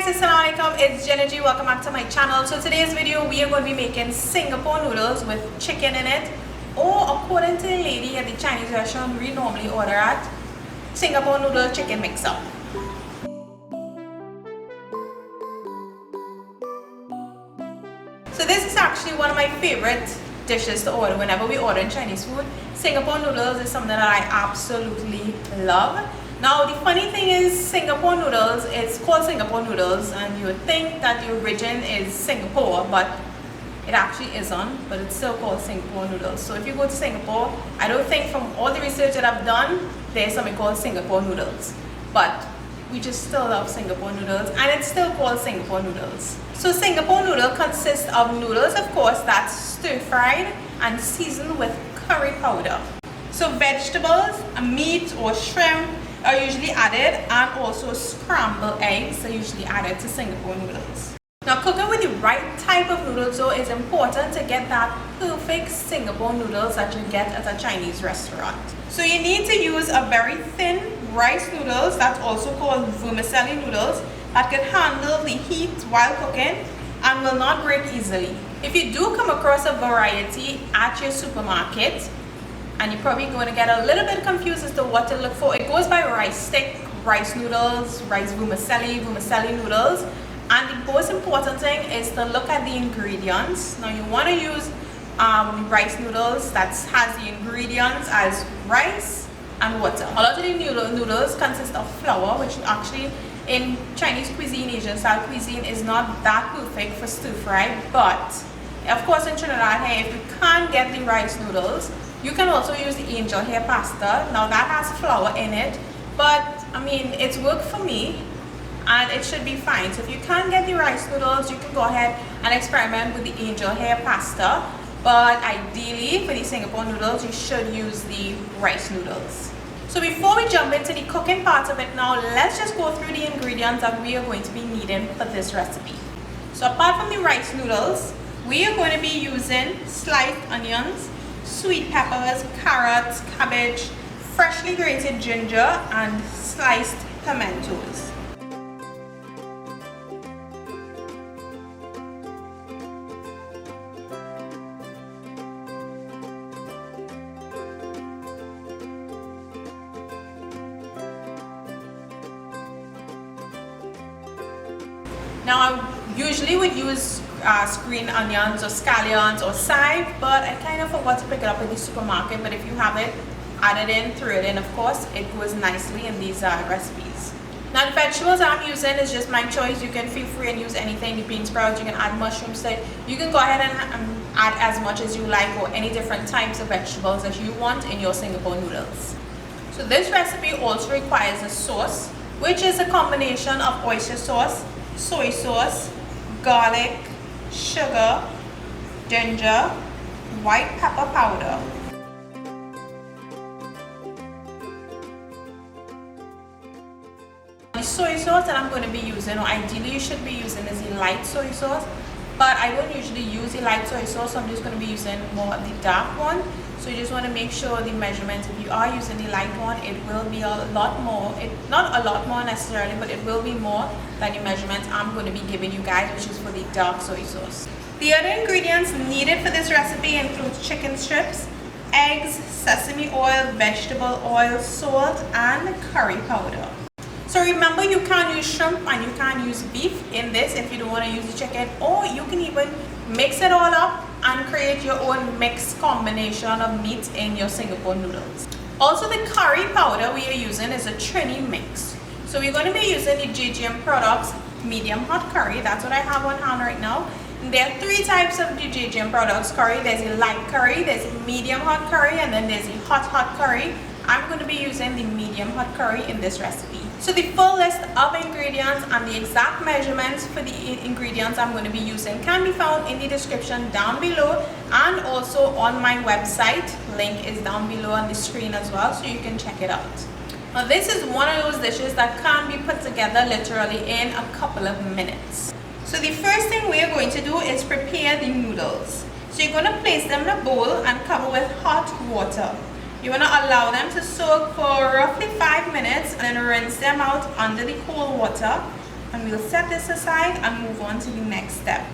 guys, assalamualaikum, it's Jenny. Welcome back to my channel. So today's video we are going to be making Singapore noodles with chicken in it, or according to the lady at the Chinese restaurant we normally order at, Singapore noodle chicken mix-up. So this is actually one of my favorite dishes to order whenever we order in Chinese food. Singapore noodles is something that I absolutely love. Now the funny thing is, Singapore noodles is called Singapore noodles, and you would think that the origin is Singapore, but it actually isn't, but it's still called Singapore noodles. So if you go to Singapore, I don't think from all the research that I've done, there's something called Singapore noodles. But we just still love Singapore noodles, and it's still called Singapore noodles. So Singapore noodle consists of noodles, of course, that's stir-fried and seasoned with curry powder. So vegetables, meat or shrimp are usually added, and also scrambled eggs are usually added to Singapore noodles. Now cooking with the right type of noodles though is important to get that perfect Singapore noodles that you get at a Chinese restaurant. So you need to use a very thin rice noodles, that's also called vermicelli noodles, that can handle the heat while cooking and will not break easily. If you do come across a variety at your supermarket, and you're probably going to get a little bit confused as to what to look for, it goes by rice stick, rice noodles, rice vermicelli noodles. And the most important thing is to look at the ingredients. Now you want to use rice noodles that has the ingredients as rice and water. A lot of the noodles consist of flour, which actually in Chinese cuisine, Asian style cuisine, is not that perfect for stir fry. But of course in Trinidad here, if you can't get the rice noodles, you can also use the angel hair pasta. Now that has flour in it, but I mean it's worked for me and it should be fine. So if you can't get the rice noodles, you can go ahead and experiment with the angel hair pasta, but ideally for the Singapore noodles you should use the rice noodles. So before we jump into the cooking part of it now, let's just go through the ingredients that we are going to be needing for this recipe. So apart from the rice noodles, we are going to be using sliced onions, sweet peppers, carrots, cabbage, freshly grated ginger, and sliced pimentos. Now I usually would use green onions or scallions or chive, but I kind of forgot to pick it up in the supermarket. But if you have it, add it in, throw it in, of course, it goes nicely in these recipes. Now the vegetables I'm using is just my choice. You can feel free and use anything. The bean sprouts, you can add mushrooms to it. You can go ahead and add as much as you like, or any different types of vegetables that you want in your Singapore noodles. So this recipe also requires a sauce, which is a combination of oyster sauce, soy sauce, garlic, sugar, ginger, white pepper powder. The soy sauce that I'm going to be using, or ideally you should be using, is the light soy sauce, but I don't usually use the light soy sauce, so I'm just going to be using more of the dark one. So you just want to make sure the measurements, if you are using the light one, it will be a lot more, not a lot more necessarily, but it will be more than the measurements I'm going to be giving you guys, which is for the dark soy sauce. The other ingredients needed for this recipe includes chicken strips, eggs, sesame oil, vegetable oil, salt, and curry powder. So remember, you can't use shrimp and you can't use beef in this if you don't want to use the chicken, or you can even mix it all up and create your own mixed combination of meat in your Singapore noodles. Also, the curry powder we are using is a Trini mix. So we're going to be using the JGM products medium hot curry. That's what I have on hand right now. And there are three types of the JGM products curry. There's a light curry, there's a medium hot curry, and then there's a hot curry. I'm going to be using the medium hot curry in this recipe. So the full list of ingredients and the exact measurements for the ingredients I'm going to be using can be found in the description down below, and also on my website. Link is down below on the screen as well, so you can check it out. Now this is one of those dishes that can be put together literally in a couple of minutes. So the first thing we are going to do is prepare the noodles. So you're going to place them in a bowl and cover with hot water. You want to allow them to soak for roughly 5 minutes and then rinse them out under the cold water. and we'll set this aside and move on to the next step.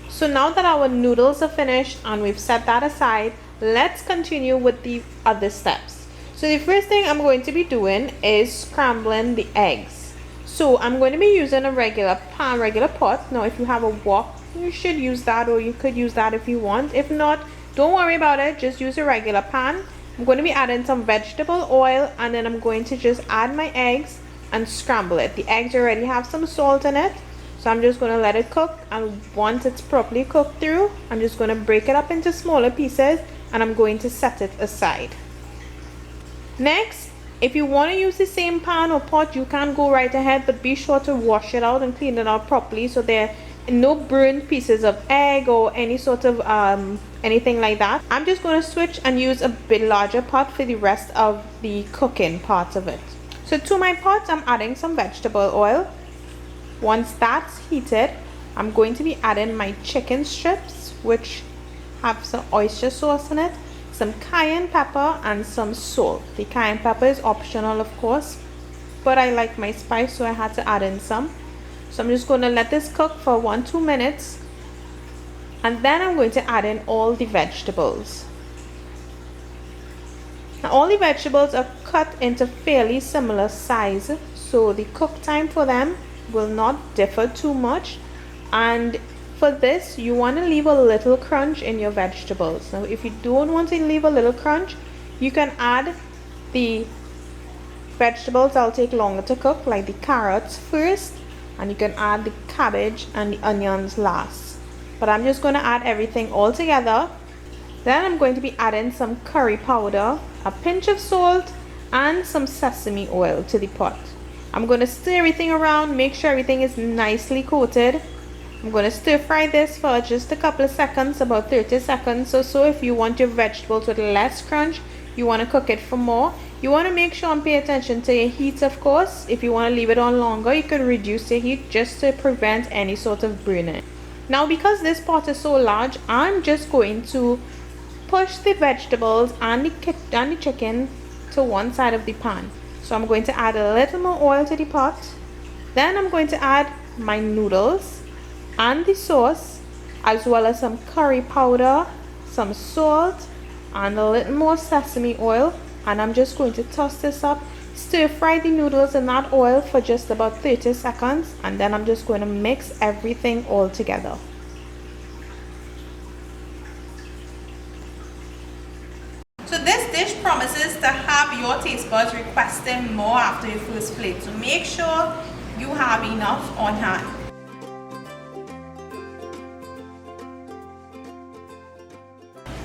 So now that our noodles are finished and we've set that aside, let's continue with the other steps. So the first thing I'm going to be doing is scrambling the eggs. So I'm going to be using a regular pan, regular pot. Now if you have a wok, you should use that, or you could use that if you want. If not, don't worry about it, just use a regular pan. I'm going to be adding some vegetable oil, and then I'm going to just add my eggs and scramble it. The eggs already have some salt in it, so I'm just going to let it cook, and once it's properly cooked through, I'm just going to break it up into smaller pieces and I'm going to set it aside. Next, if you want to use the same pan or pot, you can go right ahead, but be sure to wash it out and clean it out properly so there are no burned pieces of egg or any sort of anything like that. I'm just going to switch and use a bit larger pot for the rest of the cooking part of it. So to my pot, I'm adding some vegetable oil. Once that's heated, I'm going to be adding my chicken strips, which have some oyster sauce in it, some cayenne pepper, and some salt. The cayenne pepper is optional, of course, but I like my spice, so I had to add in some. So I'm just going to let this cook for 1-2 minutes, and then I'm going to add in all the vegetables. Now all the vegetables are cut into fairly similar size, so the cook time for them will not differ too much. And for this, you want to leave a little crunch in your vegetables. Now if you don't want to leave a little crunch, you can add the vegetables that'll take longer to cook, like the carrots first, and you can add the cabbage and the onions last. But I'm just going to add everything all together. Then I'm going to be adding some curry powder, a pinch of salt, and some sesame oil to the pot. I'm going to stir everything around, make sure everything is nicely coated. I'm going to stir fry this for just a couple of seconds, about 30 seconds or so. If you want your vegetables with less crunch, you want to cook it for more. You want to make sure and pay attention to your heat, of course. If you want to leave it on longer, you can reduce your heat just to prevent any sort of burning. Now because this pot is so large, I'm just going to push the vegetables and the chicken to one side of the pan. So I'm going to add a little more oil to the pot. Then I'm going to add my noodles and the sauce, as well as some curry powder, some salt, and a little more sesame oil. And I'm just going to toss this up, stir fry the noodles in that oil for just about 30 seconds, and then I'm just going to mix everything all together. So this dish promises to have your taste buds requesting more after your first plate, so make sure you have enough on hand.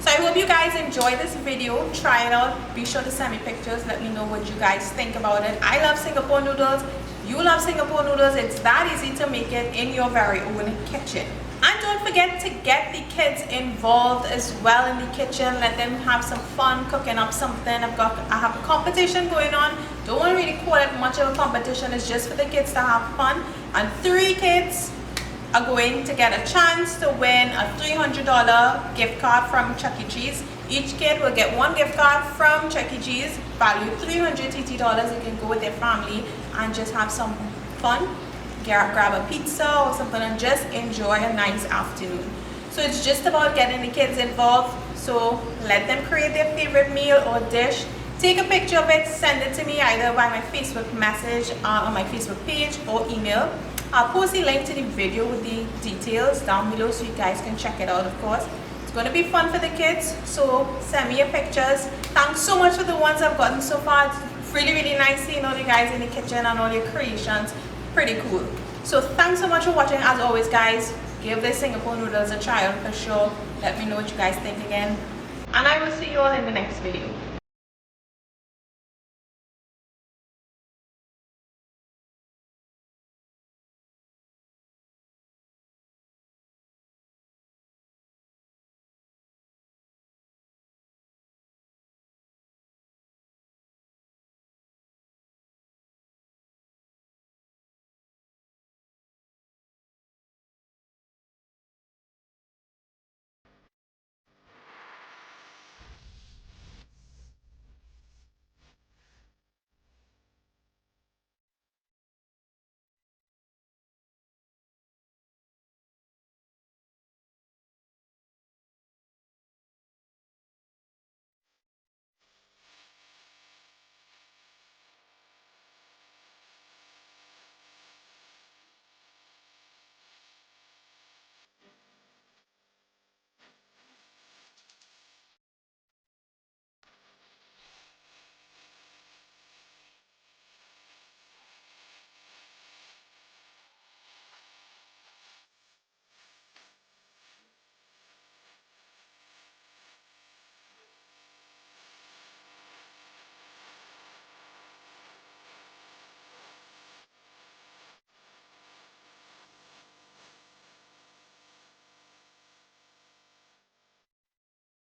So I hope you guys enjoyed this video. Try it out. Be sure to send me pictures. Let me know what you guys think about it. I love Singapore noodles. You love Singapore noodles. It's that easy to make it in your very own kitchen. And don't forget to get the kids involved as well in the kitchen. Let them have some fun cooking up something. I have a competition going on. Don't really call it much of a competition. It's just for the kids to have fun. And 3 kids are going to get a chance to win a $300 gift card from Chuck E. Cheese. Each kid will get 1 gift card from Chuck E. Cheese, value $300 TT. You can go with their family and just have some fun. Grab a pizza or something and just enjoy a nice afternoon. So it's just about getting the kids involved. So let them create their favorite meal or dish. Take a picture of it, send it to me either by my Facebook message on my Facebook page or email. I'll post the link to the video with the details down below so you guys can check it out, of course. It's going to be fun for the kids, so send me your pictures. Thanks so much for the ones I've gotten so far. It's really, really nice seeing all you guys in the kitchen and all your creations. Pretty cool. So thanks so much for watching. As always, guys, give this Singapore noodles a try out for sure. Let me know what you guys think again. And I will see you all in the next video.